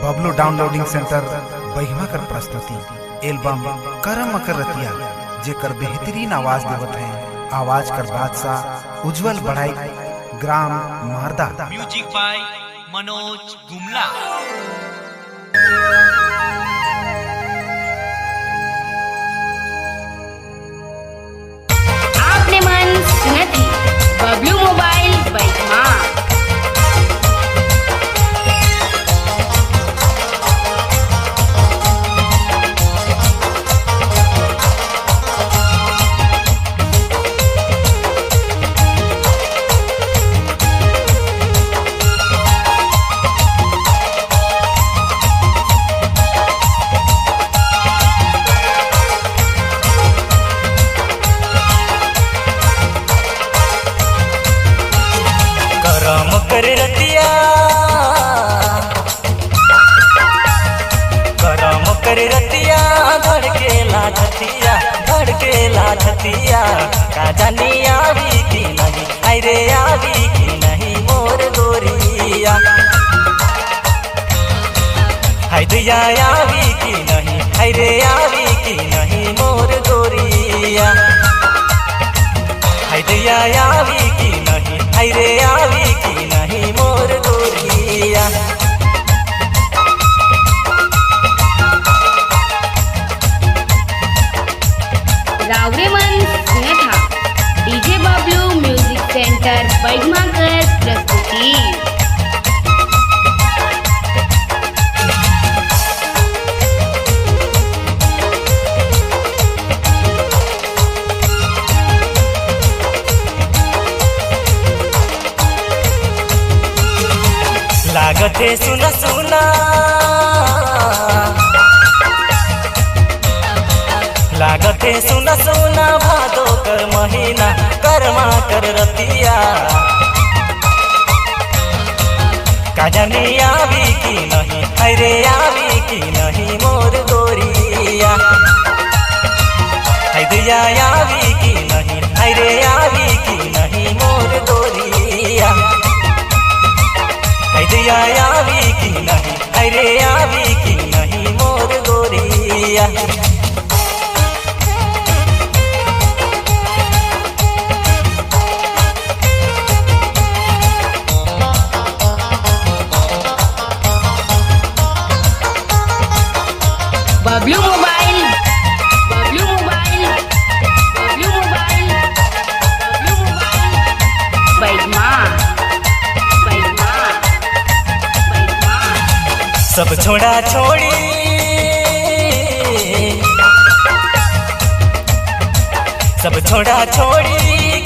Bablu downloading centre बहिमा कर प्रस्तुति album करम कर रतिया जेकर बेहतरीन आवाज देवत है आवाज कर बादशाह उज्जवल बढ़ाई ग्राम मारदा। Music by Manoj Gumla. आपने मन सुना थी बबलू मोबाइल बहिमा। करम कर रतिया धड़केला छतिया का जानी आवी की नहीं अरे आवी की नहीं मोर गोरिया है दिया आवी की नहीं अरे आवी की नहीं मोर गोरिया है दिया आवी की नहीं अरे आवी की नहीं मोर गोरिया। रावरे मन सुना था डीजे बबलू म्यूजिक सेंटर बहिमा कर प्रस्तुति। लागते सुना सुना लागते सुना सुना भादो कर महीना करमा कर रतिया का जानी आवी की नहीं अरे आवी की नहीं मोर गोरिया है दिया आवी की नहीं अरे आवी की नहीं मोर गोरिया है दिया आवी की नहीं अरे आवी की नहीं मोर गोरिया। Bablu mobile Bablu mobile Bablu mobile Bablu mobile बहिमा बहिमा बहिमा। सब छोड़ा छोड़ी सब छोड़ा छोड़ी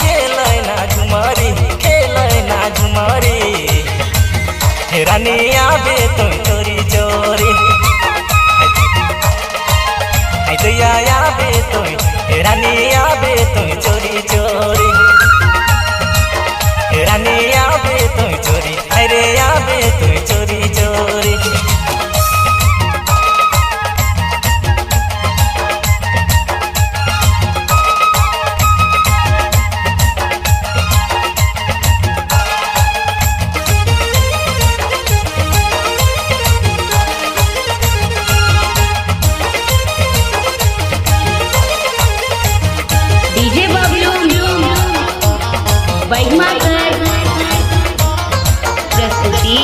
खेलै ना झुमारी रानी आबे तो चोरी चोरी दिया आबे तो रानी आबे तो चोरी चोरी रानी आबे तो चोरी अरे आबे तो चोरी चोरी। डीजे बबलू बहिमा कर प्रस्तुति।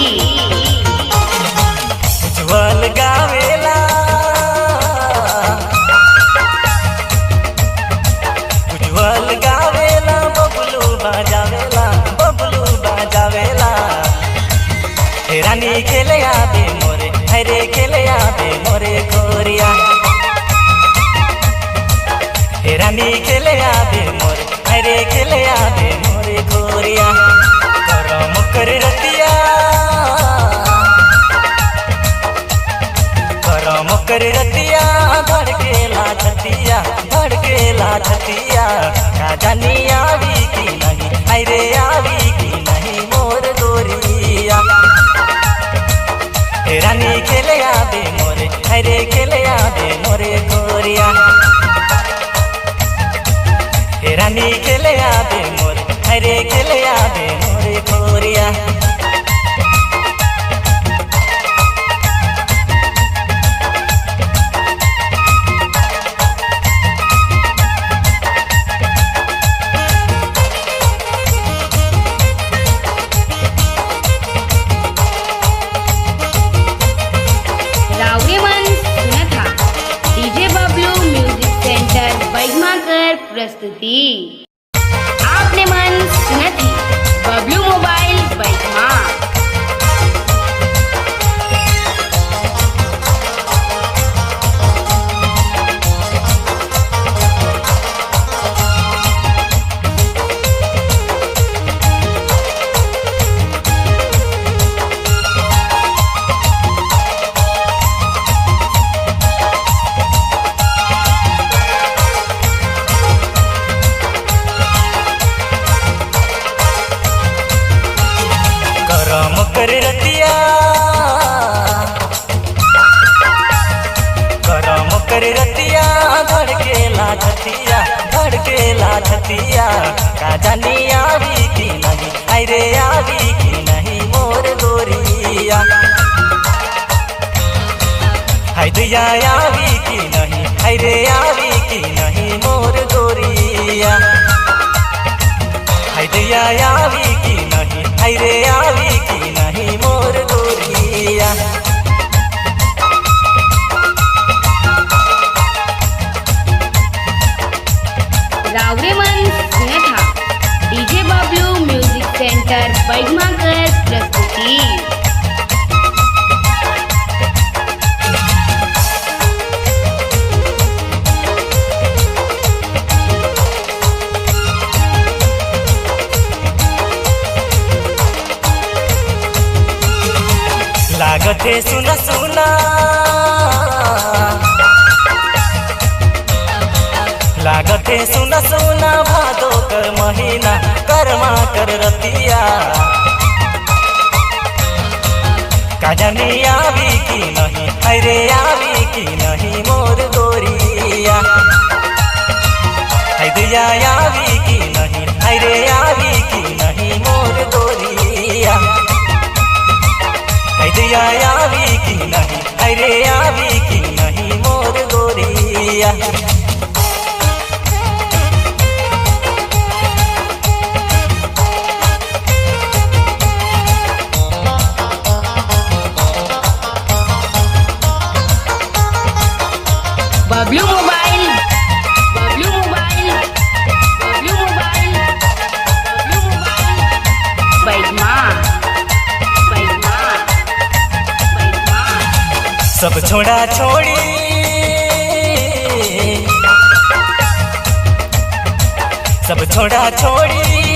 उज्जवल गावेला बबलू बाजावेला रानी खेले आबे मोरे अरे खेले आबे मोरे गोरिया रानी खेले आबे मोरे अरे खेले आबे मोरे गोरिया। करम कर रतिया धड़केला छतिया का जानी आवी की नहीं अरे आवी की नहीं मोर गोरिया रानी खेले आबे मोरे अरे खेले आबे मोरे गोरिया रानी खेले आबे मोरे अरे खेले आबे मोरे गोरिया। प्रस्तुति आपने मन सुना थी बबलू मोबाइल बैठमा। कर रतिया करम कर रतिया धड़केला छतिया का जानी आवी की नहीं अरे आवी की नहीं मोर गोरिया हाय दिया आवी की नहीं अरे आवी की नहीं मोर गोरिया हाय दिया आवी की नहीं अरे आवी की नहीं मोर गोरिया। रावरे मन सुना था डीजे बबलू म्यूजिक सेंटर बैठमाकर प्रस्तुति। लागते सुना सुना लागते सुना सुना भादो कर महीना कर्मा कर रतिया का जानी आवी की नहीं अरे आवी की नहीं मोर गोरिया हाय दिया आवी की नहीं अरे आवी की नहीं मोर गोरिया दिया आवी की नहीं अरे आवी की नहीं मोर गोरिया। Bablu mobile Bablu mobile Bablu mobile Bablu mobile बैठमा सब छोड़ा छोड़ी सब छोड़ा छोड़ी